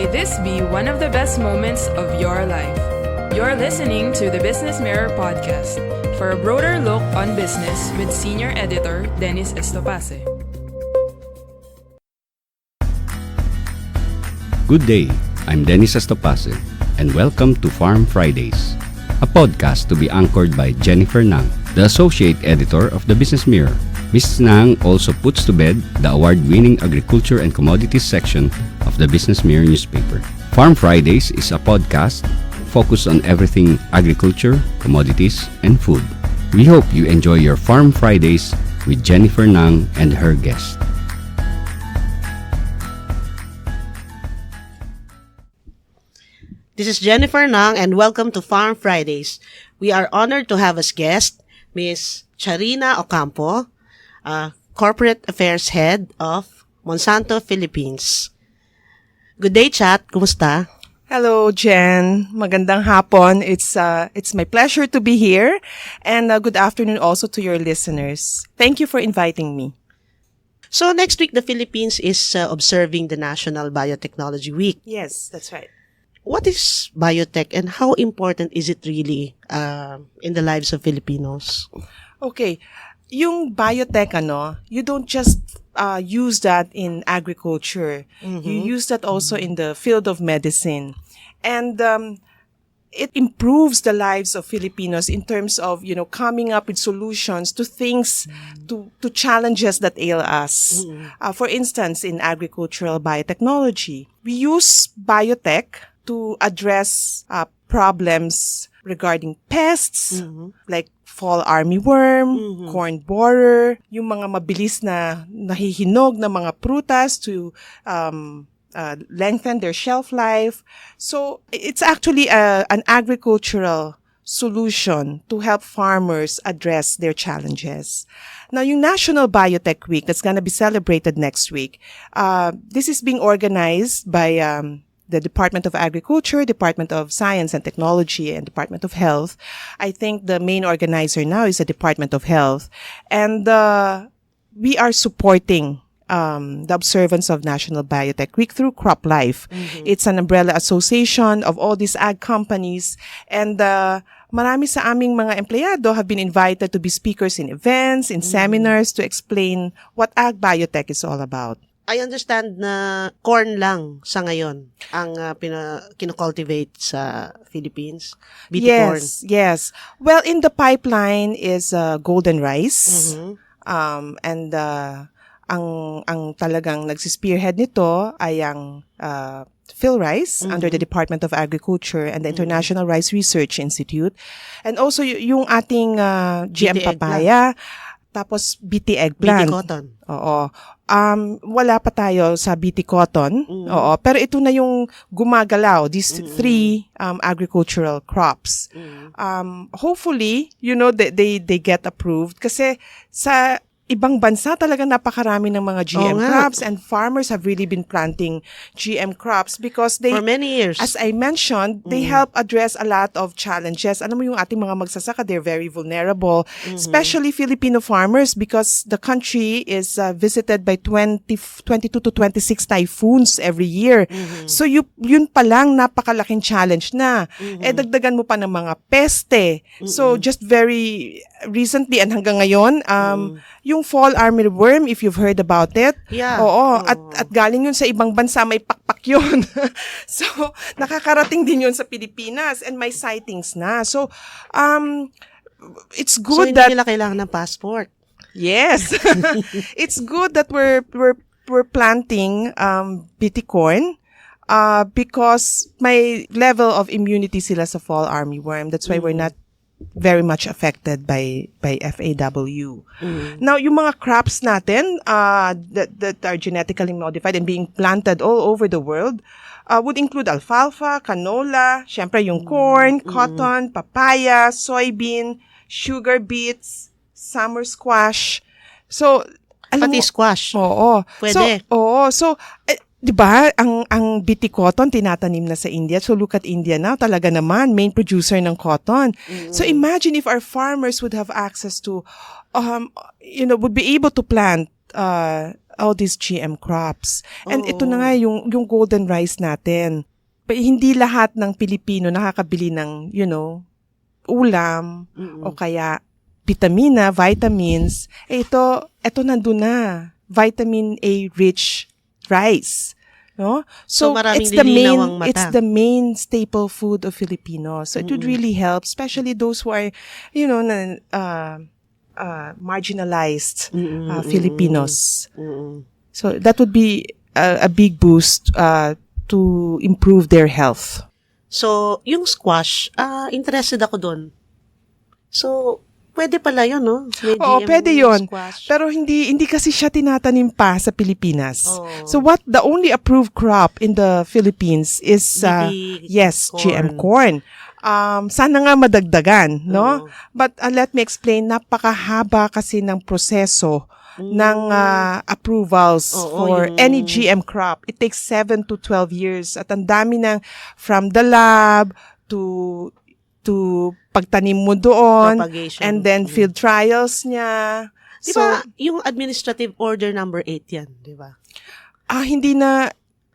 may this be one of the best moments of your life. You're listening to the BusinessMirror podcast for a broader look on business with Senior Editor Dennis Estopase. Good day, I'm Dennis Estopase, and welcome to Farm Fridays, a podcast to be anchored by Jennifer Nang, the Associate Editor of the BusinessMirror. Ms. Nang also puts to bed the award-winning Agriculture and Commodities section of the BusinessMirror newspaper. Farm Fridays is a podcast focused on everything agriculture, commodities, and food. We hope you enjoy your Farm Fridays with Jennifer Nang and her guest. This is Jennifer Nang and welcome to Farm Fridays. We are honored to have as guest Ms. Charina Ocampo, Corporate Affairs Head of Monsanto, Philippines. Good day, Chat. Kumusta? Hello, Jen. Magandang hapon. It's my pleasure to be here, and good afternoon also to your listeners. Thank you for inviting me. So next week, the Philippines is observing the National Biotechnology Week. Yes, that's right. What is biotech and how important is it really in the lives of Filipinos? Okay. Yung biotech, you don't just use that in agriculture. Mm-hmm. You use that also in the field of medicine. And it improves the lives of Filipinos in terms of, coming up with solutions to things, to challenges that ail us. Mm-hmm. For instance, in agricultural biotechnology, we use biotech to address problems regarding pests, like fall armyworm, corn borer, yung mga mabilis na nahihinog na mga prutas to lengthen their shelf life. So it's actually an agricultural solution to help farmers address their challenges. Now, yung National Biotech Week that's going to be celebrated next week, this is being organized by the Department of Agriculture, Department of Science and Technology, and Department of Health. I think the main organizer now is the Department of Health. And we are supporting the observance of National Biotech Week through Crop Life. Mm-hmm. It's an umbrella association of all these ag companies. And marami sa aming mga empleyado have been invited to be speakers in events, in seminars to explain what ag biotech is all about. I understand na corn lang sa ngayon ang kinocultivate sa Philippines. BT corn. Yes. Well, in the pipeline is golden rice. And ang talagang nagsispearhead nito ay ang Phil Rice under the Department of Agriculture and the International Rice Research Institute. And also yung ating GM papaya. Tapos BT eggplant. BT cotton. Oo. Wala pa tayo sa BT cotton. Oo. Pero ito na yung gumagalaw, these three agricultural crops. Hopefully, they get approved. Kasi sa ibang bansa talaga napakarami ng mga GM crops and farmers have really been planting GM crops because they, for many years, as I mentioned, they help address a lot of challenges. Alam mo yung ating mga magsasaka, they're very vulnerable, especially Filipino farmers because the country is visited by 22 to 26 typhoons every year. So yun pa lang napakalaking challenge na. Dagdagan mo pa ng mga peste. So just very recently and hanggang ngayon, yung fall armyworm, if you've heard about it. Yeah. Oo. At galing yun sa ibang bansa, may pakpak yun. So, nakakarating din yun sa Pilipinas and may sightings na. So, it's good that... So, that... hindi nila kailangan ng passport. Yes. It's good that we're planting BT corn because may level of immunity sila sa fall armyworm. That's why we're not very much affected by FAW. Now, yung mga crops natin that are genetically modified and being planted all over the world would include alfalfa, canola, syempre yung corn, cotton, papaya, soybean, sugar beets, summer squash. So, pati squash. Oo. Pwede. So, 'di ba, ang BT cotton tinatanim na sa India. So look at India now, talaga naman main producer ng cotton. So imagine if our farmers would have access to would be able to plant all these GM crops. And ito na nga yung golden rice natin. Hindi lahat ng Pilipino nakakabili ng, ulam o kaya vitamina, vitamins. Ito nandun na. Vitamin A rich rice. No? So maraming lilinaw ang mata. It's the main staple food of Filipinos. So it would really help, especially those who are, marginalized Filipinos. So that would be a big boost to improve their health. So, yung squash, interested ako doon. So, pwede pala yun, no? May Oo, GM pwede yun. squash. Pero hindi kasi siya tinatanim pa sa Pilipinas. Oh. So the only approved crop in the Philippines is GM corn. Sana nga madagdagan, no? But let me explain, napakahaba kasi ng proseso ng approvals for any GM crop. It takes 7 to 12 years. At ang dami ng from the lab to pagtanim mo doon, Propagation. and then field trials niya. Di ba, yung administrative order number 8 yan, di ba? Hindi na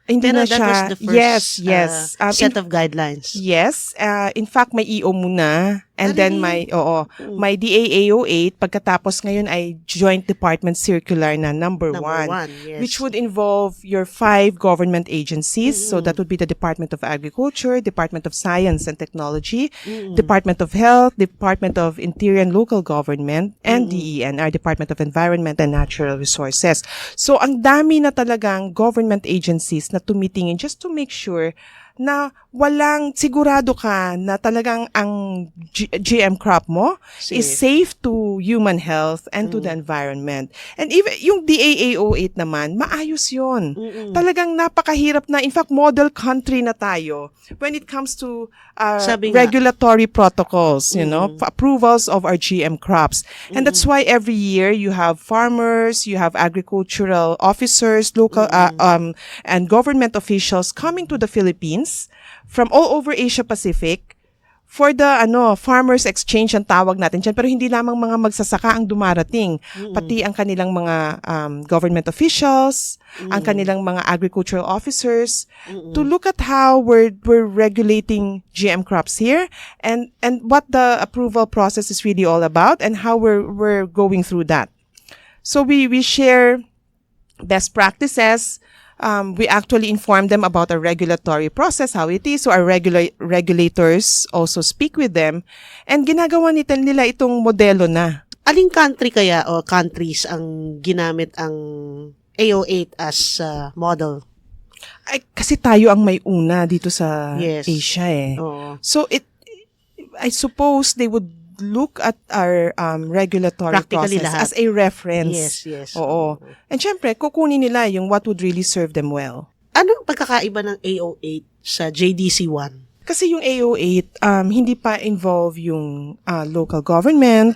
Pero that siya. was the first Yes. set of guidelines. Yes. In fact, may EO muna. And then may DAAO 8. Pagkatapos ngayon ay Joint Department Circular na number 1. Yes. Which would involve your 5 government agencies. So that would be the Department of Agriculture, Department of Science and Technology, Department of Health, Department of Interior and Local Government, and DEN, our Department of Environment and Natural Resources. So ang dami na talagang government agencies na tumitingin just to make sure na sigurado ka na talagang ang GM crop mo is safe to human health and to the environment. And even yung DAAO 8 naman, maayos yun. Talagang napakahirap na. In fact, model country na tayo when it comes to regulatory protocols, approvals of our GM crops. And that's why every year you have farmers, you have agricultural officers, local and government officials coming to the Philippines from all over Asia Pacific for the farmers exchange ang tawag natin dyan. Pero hindi lamang mga magsasaka ang dumarating, pati ang kanilang mga government officials, ang kanilang mga agricultural officers, to look at how we're regulating GM crops here and what the approval process is really all about and how we're going through that. So we share best practices. We actually inform them about our regulatory process, how it is. So our regulators also speak with them. And ginagawa nila itong modelo na. Aling country kaya o countries ang ginamit ang AO8 as model? Ay, kasi tayo ang may una dito sa Asia eh. So I suppose they would look at our regulatory Practically process lahat. as a reference. Yes. Oo. And syempre, kukunin nila yung what would really serve them well. Anong pagkakaiba ng AO8 sa JDC1? Kasi yung AO8, hindi pa involve yung local government.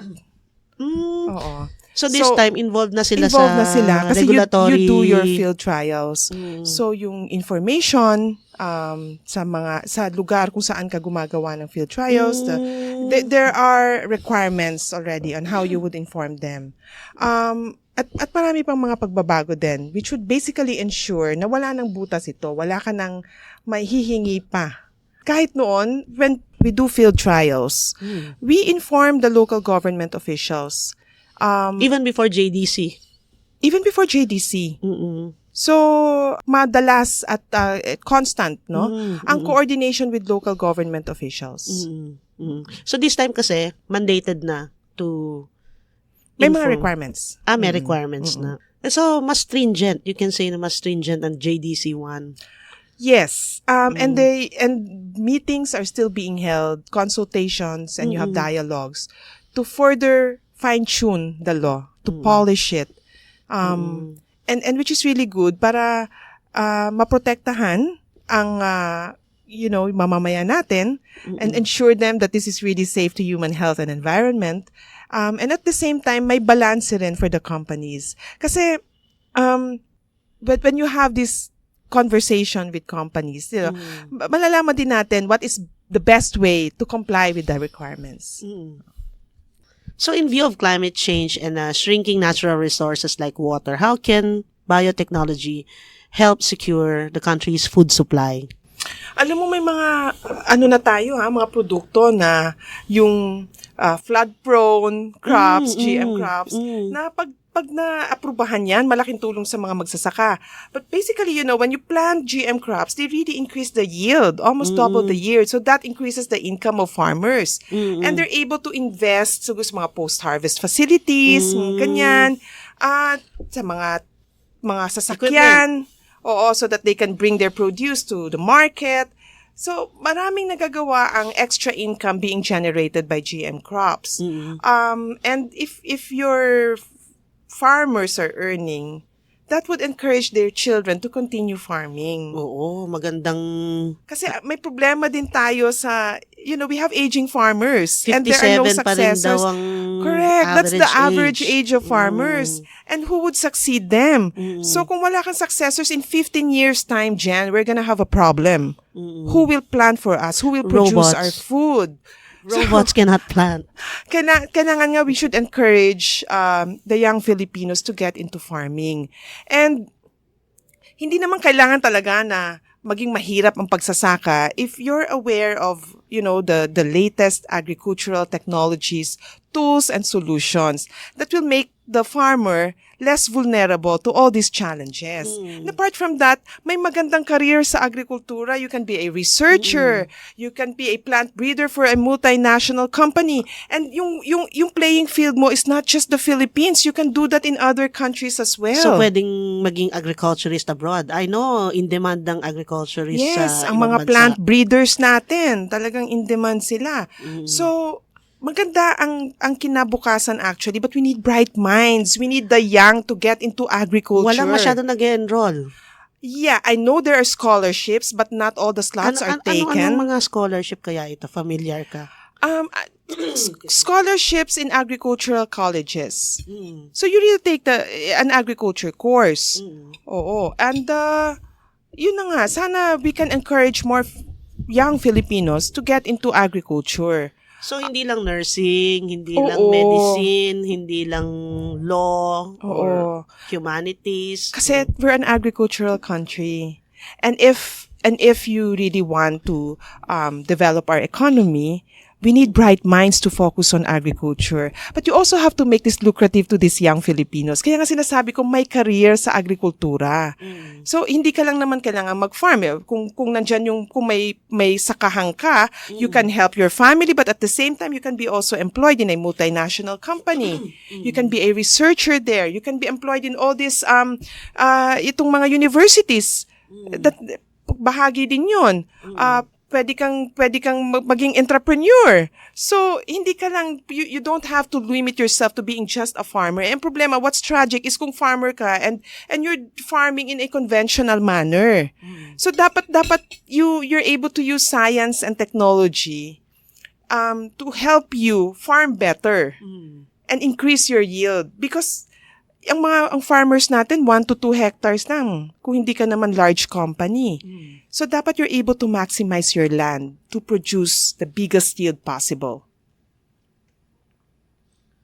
Oo. So this time, involved na sila kasi regulatory... you do your field trials. So yung information sa lugar kung saan ka gumagawa ng field trials, there are requirements already on how you would inform them. At marami pang mga pagbabago din, which would basically ensure na wala nang butas ito, wala ka nang may hihingi pa. Kahit noon, when we do field trials, we inform the local government officials. Even before JDC? Even before JDC. So, madalas at constant, no? Ang coordination with local government officials. So, this time kasi, mandated na to may mga requirements. May requirements na. So, mas stringent. You can say na mas stringent ang JDC1. Yes. And meetings are still being held, consultations, and you have dialogues to further fine-tune the law, to polish it. And which is really good para maprotektahan ang mamamayan natin and ensure them that this is really safe to human health and environment. And at the same time, may balance rin for the companies. Kasi but when you have this conversation with companies, malalaman din natin what is the best way to comply with the requirements. So in view of climate change and shrinking natural resources like water, how can biotechnology help secure the country's food supply? Alam mo, may mga, na tayo mga produkto na yung flood-prone crops, GM crops, na pag na-aprubahan yan, malaking tulong sa mga magsasaka. But basically, when you plant GM crops, they really increase the yield, almost double the yield. So that increases the income of farmers. And they're able to invest sa mga post-harvest facilities, ganyan, at sa mga sasakyan. Oo, so that they can bring their produce to the market. So, maraming nagagawa ang extra income being generated by GM crops. And if your farmers are earning, that would encourage their children to continue farming. Oo, magandang... Kasi may problema din tayo sa, we have aging farmers. And there are no 57 pa rin daw successors. ang Correct. That's the average age age of farmers. And who would succeed them? So kung wala kang successors in 15 years' time, Jen, we're gonna have a problem. Who will plant for us? Who will produce our food? Robots cannot plant. Kailangan nga we should encourage the young Filipinos to get into farming. And hindi naman kailangan talaga na maging mahirap ang pagsasaka if you're aware of, the latest agricultural technologies, tools, and solutions that will make the farmer less vulnerable to all these challenges. And apart from that, may magandang career sa agrikultura. You can be a researcher. You can be a plant breeder for a multinational company. And yung playing field mo is not just the Philippines. You can do that in other countries as well. So, pwedeng maging agriculturist abroad. I know, in-demand ng agriculturist yes, sa ang ibang mga bansa. plant breeders natin, talagang in-demand sila. So, maganda ang kinabukasan actually, but we need bright minds. We need the young to get into agriculture. Walang masyado nag-enroll. Yeah, I know there are scholarships, but not all the slots are taken. Anong mga scholarship kaya ito? Familiar ka? Scholarships in agricultural colleges. So you really take an agriculture course. Oo. And yun na nga, sana we can encourage more young Filipinos to get into agriculture. So, hindi lang nursing, hindi lang medicine, hindi lang law, or humanities. Kasi we're an agricultural country. And if you really want to develop our economy, we need bright minds to focus on agriculture. But you also have to make this lucrative to these young Filipinos. Kaya nga sinasabi ko, may career sa agrikultura. So, hindi ka lang naman kailangan mag-farm. Kung nandyan kung may sakahan ka, you can help your family, but at the same time, you can be also employed in a multinational company. You can be a researcher there. You can be employed in all these, itong mga universities. That, bahagi din yun. Pwede kang maging entrepreneur. So, hindi ka lang, you don't have to limit yourself to being just a farmer. And problema, what's tragic is kung farmer ka and you're farming in a conventional manner. So, dapat you're able to use science and technology to help you farm better and increase your yield. Because ang farmers natin, 1 to 2 hectares lang, kung hindi ka naman large company. So, dapat you're able to maximize your land to produce the biggest yield possible.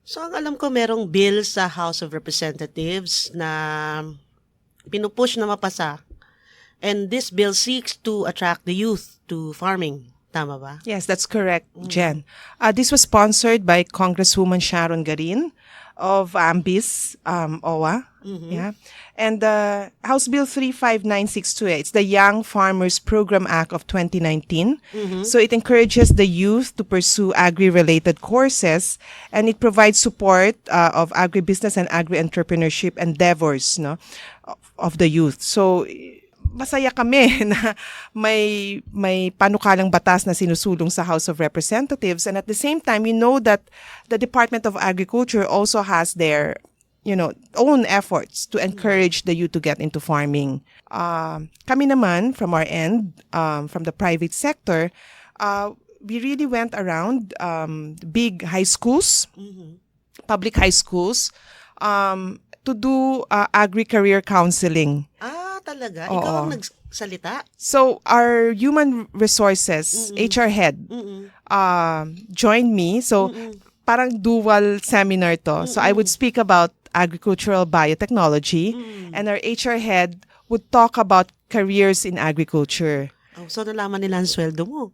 So, ang alam ko, merong bill sa House of Representatives na pinupush na mapasa. And this bill seeks to attract the youth to farming. Tama ba? Yes, that's correct, Jen. This was sponsored by Congresswoman Sharon Garin of AMBIS, OWA. Yeah. And House Bill 35962, it's the Young Farmers Program Act of 2019. So it encourages the youth to pursue agri-related courses, and it provides support of agribusiness and agri-entrepreneurship endeavors of the youth. So masaya kami na may panukalang batas na sinusulong sa House of Representatives, and at the same time, we know that the Department of Agriculture also has their own efforts to encourage the youth to get into farming. Kami naman, from our end, from the private sector, we really went around big high schools, public high schools, to do agri-career counseling. Talaga? Oo. Ikaw ang nagsalita? So, our human resources, HR head, joined me. So, parang dual seminar to. So I would speak about agricultural biotechnology, and our HR head would talk about careers in agriculture. Oh, so nalaman nila ang sweldo mo.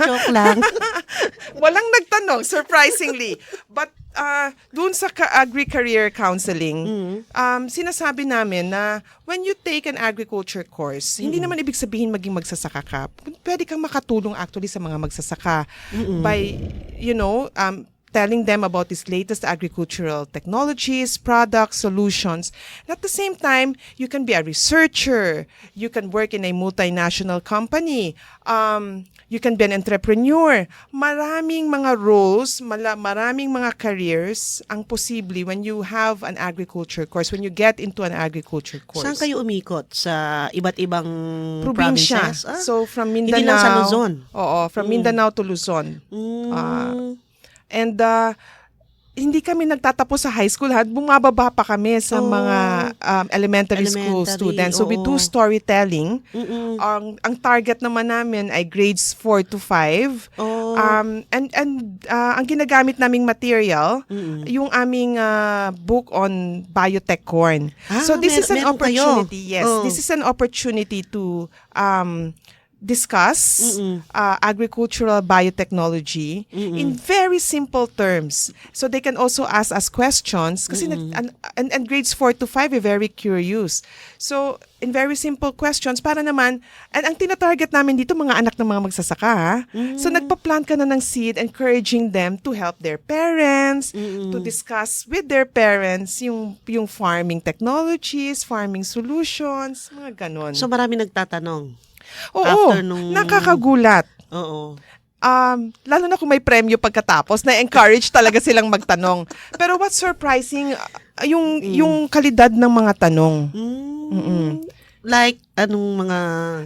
Joke lang. Walang nagtanong, surprisingly. But dun sa agri-career counseling, sinasabi namin na when you take an agriculture course, hindi naman ibig sabihin maging magsasaka ka. Pwede kang makatulong actually sa mga magsasaka by, telling them about these latest agricultural technologies, products, solutions. And at the same time, you can be a researcher. You can work in a multinational company. You can be an entrepreneur. Maraming mga roles, maraming mga careers ang posible when you have an agriculture course, when you get into an agriculture course. Saan kayo umikot? Sa iba't ibang probinsya. provinces? So from Mindanao. Hindi lang sa Luzon? Oo, from Mindanao to Luzon. And hindi kami nagtatapos sa high school, bumababa pa kami sa mga elementary school students. So we do storytelling. Ang target naman namin ay grades 4 to 5. And ang ginagamit naming material, yung aming book on biotech corn. So this is an opportunity. Yes, this is an opportunity to discuss agricultural biotechnology in very simple terms. So they can also ask us questions kasi and grades 4 to 5 are very curious. So in very simple questions para naman, and ang tinatarget namin dito mga anak ng mga magsasaka. So nagpa-plant ka na ng seed, encouraging them to help their parents, to discuss with their parents yung farming technologies, farming solutions, mga ganon. So marami nagtatanong. Oo, nakakagulat. Oo. Lalo na kung may premyo pagkatapos, na-encourage talaga silang magtanong. Pero what's surprising, yung kalidad ng mga tanong. Like, anong mga...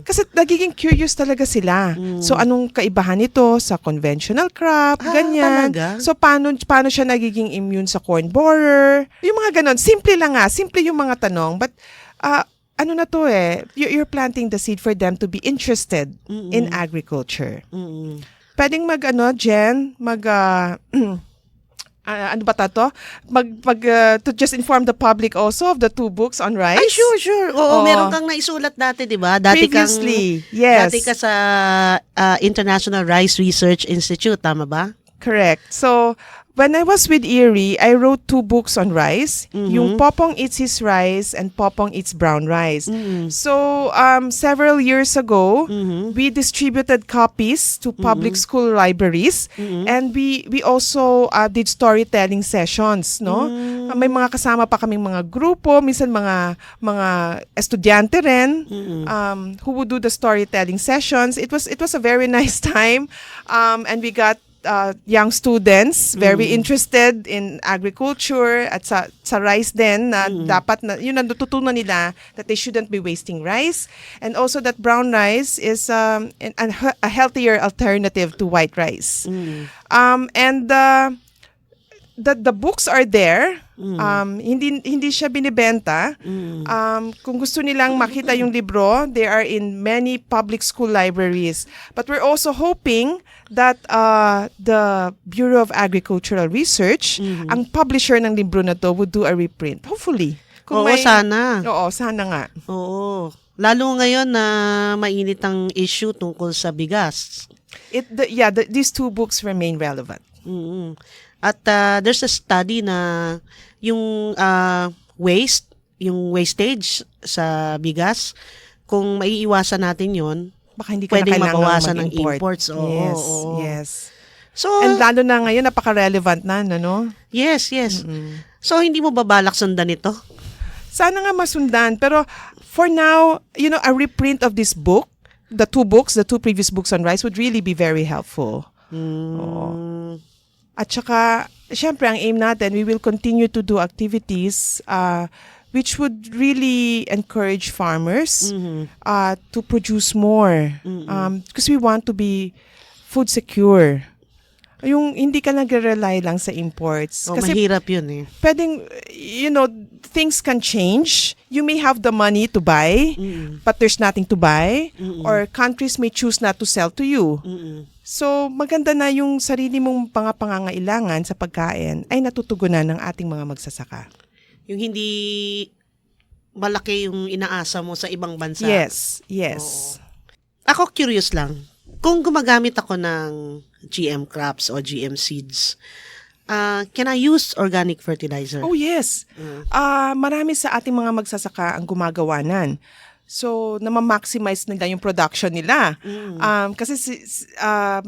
Kasi nagiging curious talaga sila. So, anong kaibahan nito sa conventional crop, ganyan. Talaga? So, paano siya nagiging immune sa corn borer? Yung mga ganon. Simple lang simple yung mga tanong. But, ano na to you're planting the seed for them to be interested in agriculture. Pwedeng Jen, ano ba to? To just inform the public also of the 2 books on rice. Ay, sure. Oo, meron kang naisulat dati, di ba? Previously, yes. Dati ka sa International Rice Research Institute, tama ba? Correct. So, when I was with Erie, I wrote 2 books on rice. Yung Popong Eats His Rice and Popong Eats Brown Rice. So, several years ago, we distributed copies to public school libraries. And we also did storytelling sessions, no? May mga kasama pa kaming mga grupo, minsan mga estudyante rin, who would do the storytelling sessions. It was a very nice time. And we got young students very interested in agriculture at sa rice din na dapat na yun natutunan nila that they shouldn't be wasting rice, and also that brown rice is a healthier alternative to white rice. And the books are there. Hindi siya binibenta. Kung gusto nilang makita yung libro, they are in many public school libraries. But we're also hoping that the Bureau of Agricultural Research, ang publisher ng libro na to, would do a reprint. Hopefully. Sana. Oo, sana nga. Oo. Lalo ngayon na mainit ang issue tungkol sa bigas. These 2 books remain relevant. At there's a study na yung wastage sa bigas, kung maiiwasan natin yon, baka hindi ka na pwedeng kailangang mabawasan ng mag-import. imports. Yes. So, and lalo na ngayon, napaka-relevant na, no? Yes. So, hindi mo babalak sundan ito? Sana nga masundan. Pero for now, a reprint of this book, the 2 previous books on rice would really be very helpful. At saka, syempre, ang aim natin, we will continue to do activities which would really encourage farmers to produce more. Because we want to be food secure. Yung hindi ka nag-rely lang sa imports. Kasi mahirap yun pwedeng, things can change. You may have the money to buy, but there's nothing to buy. Or countries may choose not to sell to you. So, maganda na yung sarili mong pangangailangan sa pagkain ay natutugunan ng ating mga magsasaka. Yung hindi malaki yung inaasa mo sa ibang bansa. Yes. Oo. Ako curious lang, kung gumagamit ako ng GM crops o GM seeds, can I use organic fertilizer? Oh, yes. Marami sa ating mga magsasaka ang gumagawa nan. So, na-maximize nila yung production nila. Kasi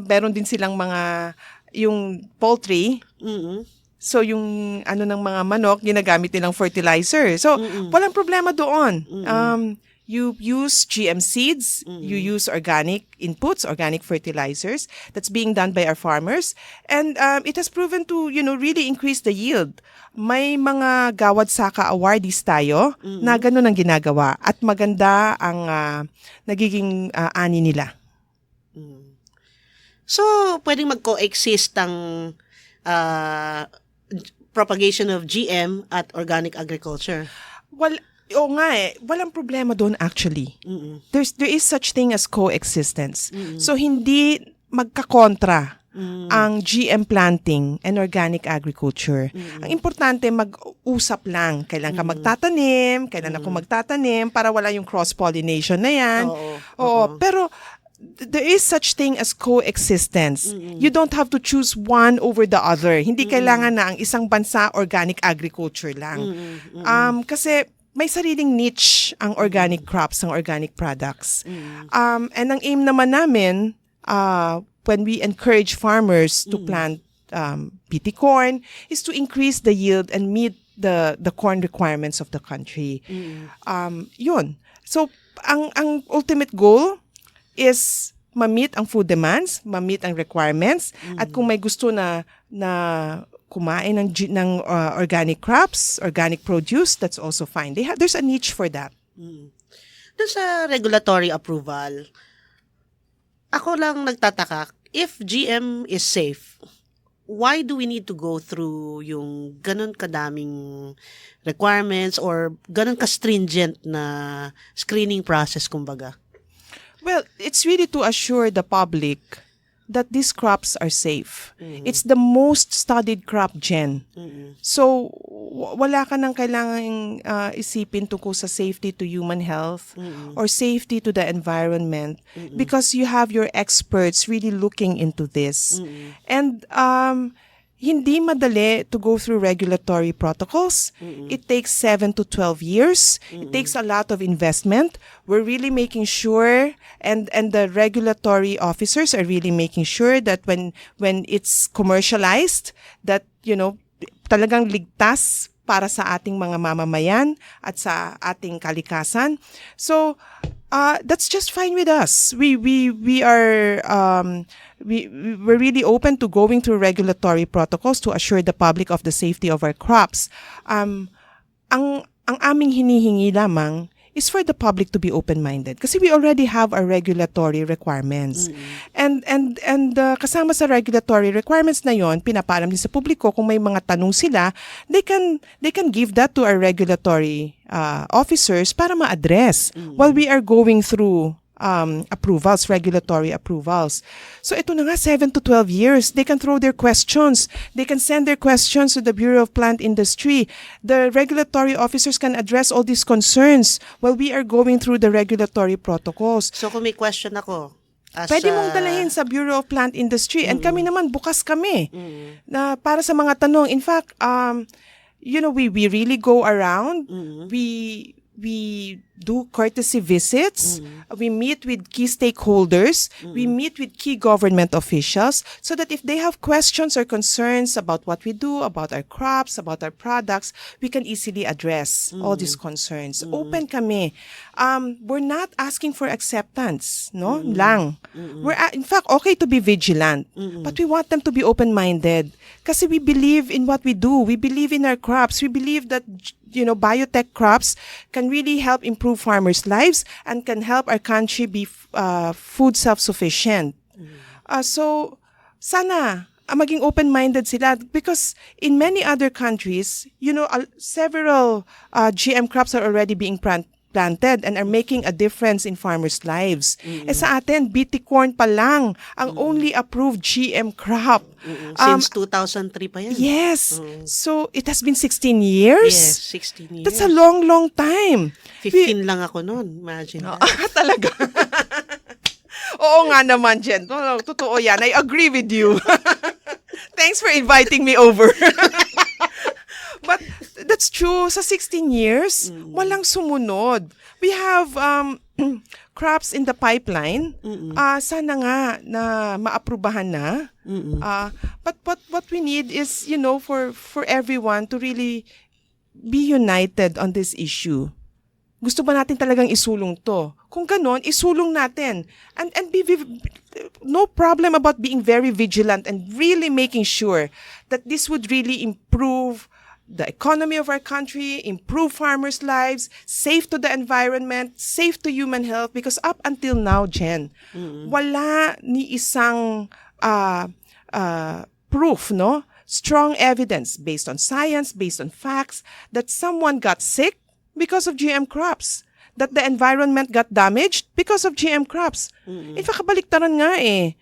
meron din silang yung poultry. So, yung ng mga manok, ginagamit nilang fertilizer. So, walang problema doon. You use GM seeds, you use organic inputs, organic fertilizers. That's being done by our farmers. And it has proven to, really increase the yield. May mga Gawad Saka awardees tayo na ganun ang ginagawa. At maganda ang nagiging ani nila. So, pwedeng mag-coexist ang propagation of GM at organic agriculture? Oo nga walang problema doon actually. There is such thing as coexistence. So hindi magkakontra ang GM planting and organic agriculture. Ang importante mag-usap lang. Kailan ka magtatanim, kailan ako magtatanim para wala yung cross-pollination na yan. Oo. Pero there is such thing as coexistence. You don't have to choose one over the other. Hindi kailangan na ang isang bansa organic agriculture lang. Kasi may sariling niche ang organic crops, ang organic products. And ang aim naman namin, when we encourage farmers to plant BT corn, is to increase the yield and meet the corn requirements of the country. Yun. So, ang ultimate goal is ma-meet ang food demands, ma-meet ang requirements, at kung may gusto na kumain ng organic crops, organic produce, that's also fine. There's a niche for that. Doon sa regulatory approval, ako lang nagtataka, if GM is safe, why do we need to go through yung ganun kadaming requirements or ganun ka-stringent na screening process, kumbaga? Well, it's really to assure the public that these crops are safe. It's the most studied crop gen. So, wala ka nang kailangang isipin tungkol sa safety to human health or safety to the environment because you have your experts really looking into this. And hindi madali to go through regulatory protocols. It takes 7 to 12 years. It takes a lot of investment. We're really making sure, and the regulatory officers are really making sure that when it's commercialized, that, talagang ligtas para sa ating mga mamamayan at sa ating kalikasan. So, that's just fine with us. We're really open to going through regulatory protocols to assure the public of the safety of our crops. Ang aming hinihingi lamang is for the public to be open-minded kasi we already have our regulatory requirements. And kasama sa regulatory requirements na yon, pinapaalam din sa publiko kung may mga tanong sila, they can give that to our regulatory officers para ma-address while we are going through approvals, regulatory approvals. So ito na nga, 7 to 12 years. They can throw their questions. They can send their questions to the Bureau of Plant Industry. The regulatory officers can address all these concerns while we are going through the regulatory protocols. So kung may question ako, pwede mong dalahin sa Bureau of Plant Industry. And kami naman, bukas kami na para sa mga tanong. In fact, we really go around. We do courtesy visits. We meet with key stakeholders. We meet with key government officials so that if they have questions or concerns about what we do, about our crops, about our products, we can easily address all these concerns. Open kami. We're not asking for acceptance, no? Lang. We're in fact okay to be vigilant, but we want them to be open-minded kasi we believe in what we do. We believe in our crops. We believe that biotech crops can really help improve farmers' lives and can help our country be food self-sufficient. So, sana maging open-minded sila because in many other countries, several GM crops are already being planted and are making a difference in farmers' lives. Sa atin, BT corn pa lang ang only approved GM crop. Since 2003 pa yan. Yes. So, it has been 16 years? Yes, 16 years. That's a long, long time. 15 lang ako noon. Imagine that. Talaga. Oo nga naman, Jen. Totoo yan. I agree with you. Thanks for inviting me over. But that's true. Sa 16 years, walang sumunod. We have crops in the pipeline. Sana nga na maaprubahan na. But what we need is, for everyone to really be united on this issue. Gusto ba natin talagang isulong to? Kung ganon, isulong natin. And no problem about being very vigilant and really making sure that this would really improve the economy of our country, improve farmers' lives, safe to the environment, safe to human health. Because up until now, Jen, wala ni isang proof, no? Strong evidence based on science, based on facts, that someone got sick because of GM crops. That the environment got damaged because of GM crops. In fact, kabaliktaran nga eh.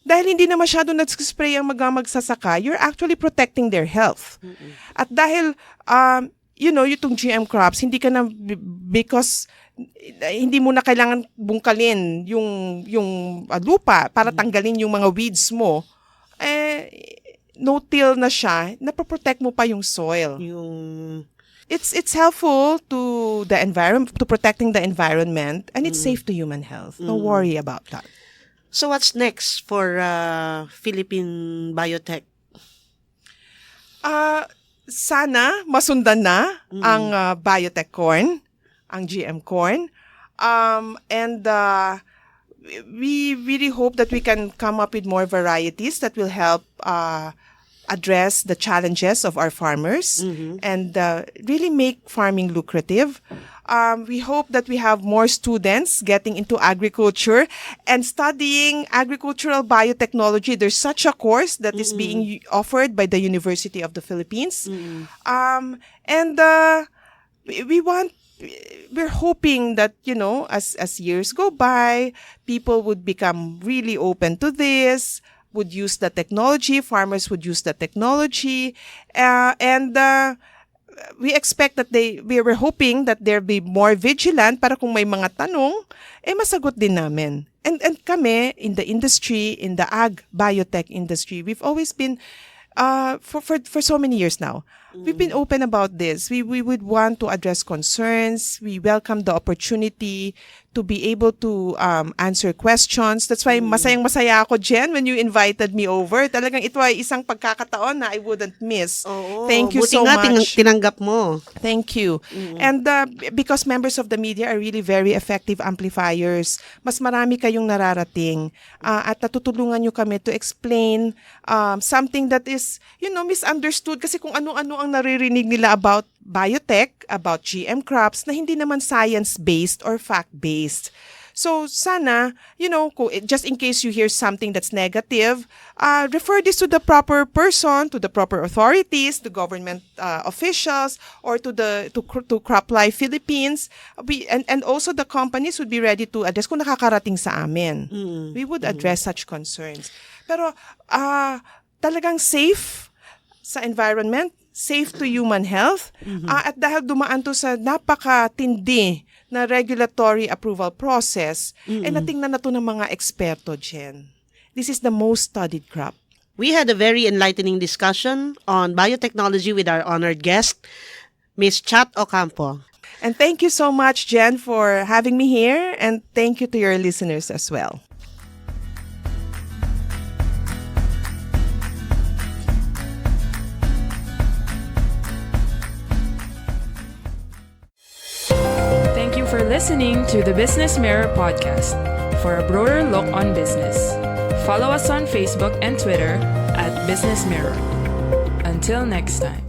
Dahil hindi na masyado nag-spray ang magsasaka, you're actually protecting their health. At dahil, itong GM crops, hindi ka na, because hindi mo na kailangan bungkalin yung lupa para tanggalin yung mga weeds mo, no-till na siya, napoprotect mo pa yung soil. It's helpful to the environment, to protecting the environment, and it's safe to human health. No worry about that. So what's next for Philippine biotech? Sana masundan na ang biotech corn, ang GM corn. And we really hope that we can come up with more varieties that will help address the challenges of our farmers and really make farming lucrative. We hope that we have more students getting into agriculture and studying agricultural biotechnology. There's such a course that is being offered by the University of the Philippines. We're hoping that, as years go by, people would become really open to this, would use the technology, farmers would use the technology, we expect that we're hoping that they'll be more vigilant para kung may mga tanong, masagot din namin. And kami, in the industry, in the biotech industry, we've always been, for so many years now, we've been open about this. We would want to address concerns. We welcome the opportunity to be able to answer questions. That's why masayang-masaya ako, Jen, when you invited me over. Talagang ito ay isang pagkakataon na I wouldn't miss. Thank you so much. Buti nga tinanggap mo. Thank you. And because members of the media are really very effective amplifiers, mas marami kayong nararating at natutulungan nyo kami to explain something that is, misunderstood. Kasi kung ano-ano ang naririnig nila about biotech, about GM crops na hindi naman science-based or fact-based. So sana, just in case you hear something that's negative, refer this to the proper person, to the proper authorities, to government officials, or to CropLife Philippines. And also the companies would be ready to address kung nakakarating sa amin. We would address such concerns. Pero talagang safe sa environment, safe to human health, at dahil dumaan to sa napakatindi na regulatory approval process, natingnan na to ng mga eksperto, Jen. This is the most studied crop. We had a very enlightening discussion on biotechnology with our honored guest, Ms. Chat Ocampo. And thank you so much, Jen, for having me here, and thank you to your listeners as well. For listening to the Business Mirror podcast. For a broader look on business, follow us on Facebook and Twitter at Business Mirror. Until next time.